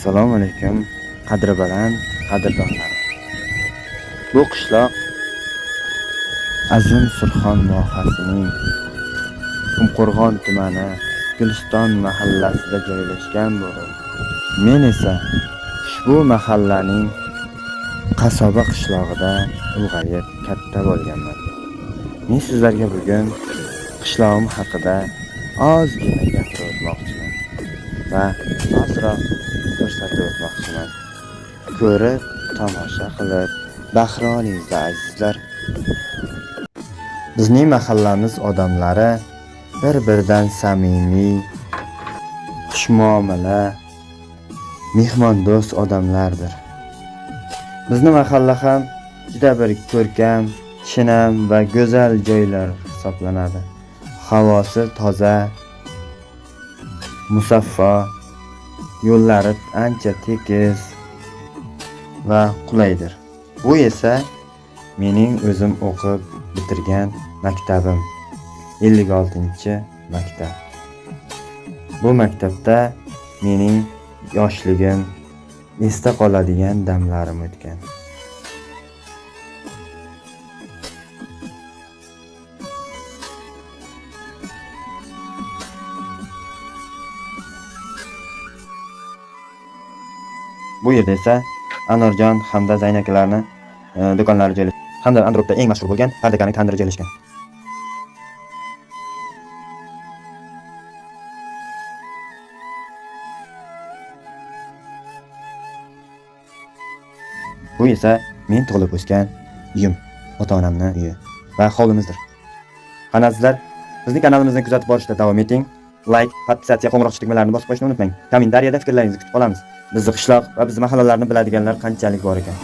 Assalomu alaykum, qadri baland qadrdonlarim. Bu qishloq Azim Surxon vohasining Qumqo'rg'on tumani Guliston mahallasida joylashgan bo'lib, men esa ushbu mahallaning Qasoba qishlog'ida ulg'ayib katta bo'lganman. Men sizlarga bugun qishlog'im haqida ozgina gapirib o'tmoqchiman va ozroq ko'rsatib o'tmoqchiman. Ko'rib, tomosha qilib bahra oling azizlar. Bizning mahallamiz odamlari bir-biridan samimiy, xushmuomala, mehmondo'st odamlardir. Bizning mahalla ham juda bir ko'rkam, shinam va go'zal joylar hisoblanadi. Havosi toza, musaffo, yo'llari ancha tekis va qulaydir. Bu esa mening o'zim o'qib bitirgan maktabim, 56-maktab. Bu maktabda mening yoshligim, esda qoladigan damlarim o'tgan. Bu yerda esa Anorjon hamda Zaynakalarning do'konlari joylashgan. Hamda Andropda eng mashhur bo'lgan Pardakaning tandiri joylashgan. Bu esa men tug'ilib o'sgan uyim, ota-onamning uyi va hovlimizdir. Qani azizlar, bizning kanalimizni kuzatib borishda davom eting. Like, podpisatsiya, qo'ng'iroqcha tugmalarini bosib qo'yishni unutmang. Kommentariyada fikrlaringizni kutib qolamiz. Bizni qishloq va bizni mahallalarni biladiganlar qanchalik bor ekan.